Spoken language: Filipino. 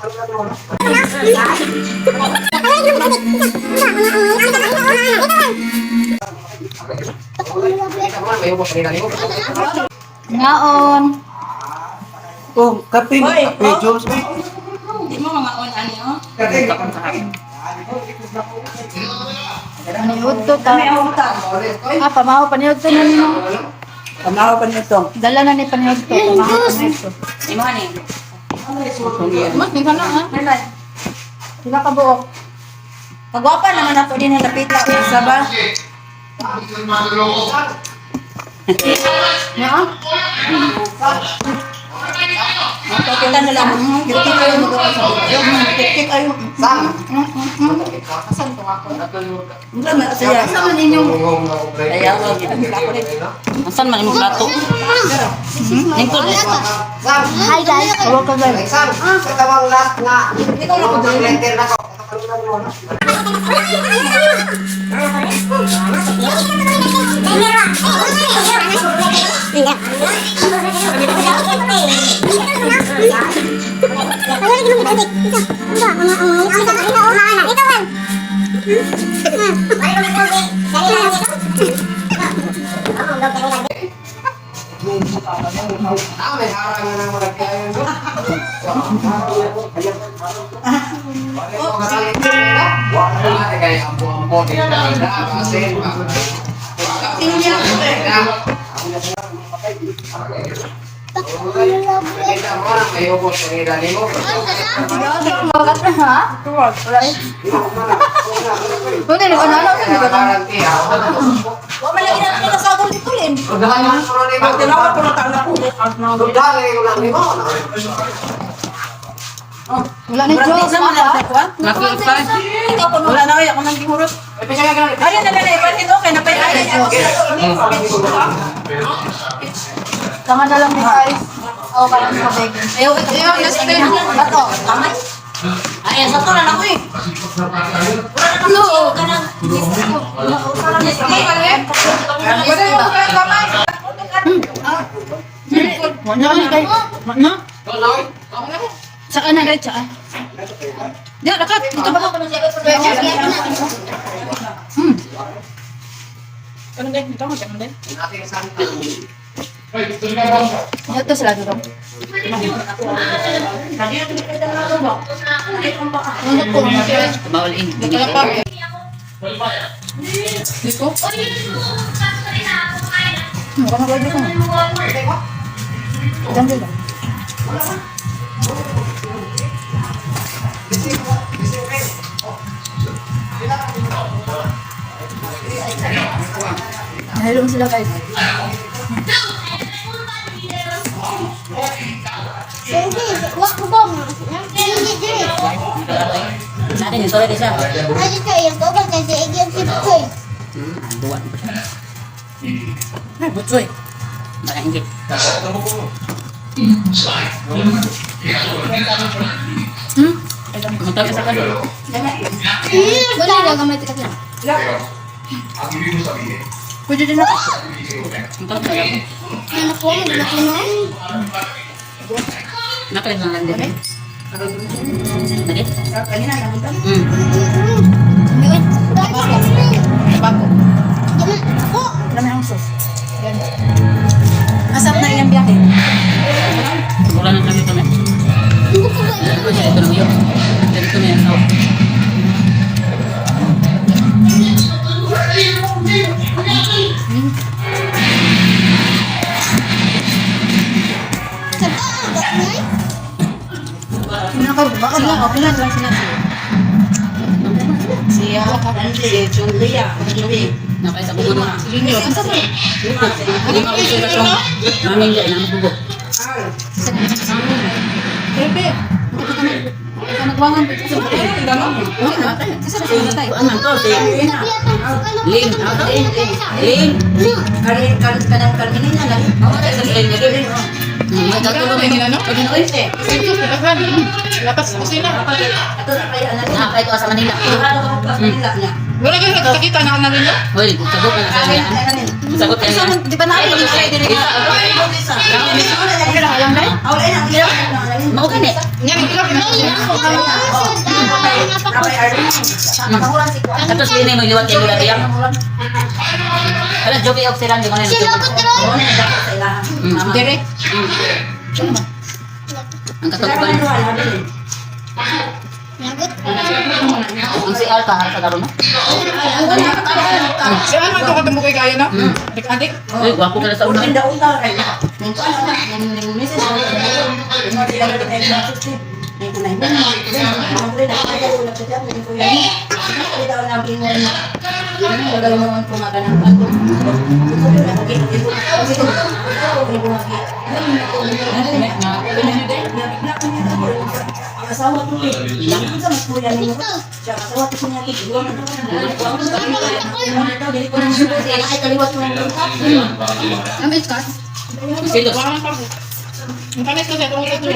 Ngaon. Oh, kape. Kape, Jones. Di mo mga on ano? Paniud to ta. Pamahaw paniud to na nimo. Pamahaw pa nito. Dala na ni paniud to. Pamahaw paniud to. Imo ani. Mas ni kana ha. Sila ka buok. Kagwapa naman ako din halapit lang isa ba? Ya. Kita na lang. Kita kayo Kik ayo. Asan to ako? Enggak man saya. Asa man inyong Ayaw Asan man imong plato? Ningkod. Hi guys. Hello ka guys. Katawang last na. Ikaw na ko Letter na ko. Wala ni Diyos. Wala na kaya ako nang gihurot. Ay, na ipalit okay na pa ay. Tama na lang ni guys. Oh, parang mabeg. Ayaw, last day. Bato. Tama. Ay, sa to na ako eh. No. Mana ni guys? Mana? Saan na guys? Saan? Dia dekat. Dito ba? Ano din? Ito mo din. Ito sila dito. Bawal in. Dito. Ano ba dito? Diyan dito. Nahilom sila guys. Natin yung sorry siya. Buwan pa siya. Ay, butsoy. Nakaingit. Matapos sa kaso. Wala na gamay tika kaya. Pwede din ako. Matapos sa kaso. Anak ko, malaki na. Nakalit na lang din. Nagit? Kanina namunta. Bago. Dami ang sos. Yan. Asap na iyang biyakin. Wala nang kami kami. Ito na yun. Ito na yan. Bakit lang? Okay lang sila. Siya, si Julia. Nakaya sa bugo na. Junior. Hindi ako sila itong namin dyan. Namin bugo. Bebe. Ito nagwangan. Ano man to? Lin. Lin. Kanang kaninin na lang. Sa Lin niya rin. Magkatulong yung ano? Lapas kusina. Ito na kaya ito sa Manila. Wala Wala kayo nakakita na kanalin niya? Hoy, sabok na sa Sagot yan. Isa, di ba natin yung side din? Okay lang, alam na yun? Mau kan ya? Tapos ini mo iliwat kayo lagi yang. Alam joki og silang di mana nito. Dire. Ang katutuban. Ang si Alka harus ada rumah. Saan man ito katong bukay kaya, no? Adik-adik. Eh, gwapo ka na sa una. Asawa ko eh. Ang sa mas kuya ninyo. Siya asawa ko niya ito. Iwan na ay kaliwat mo ng Ang bilis ka? Silos. Ang kamis ko sa itong ito.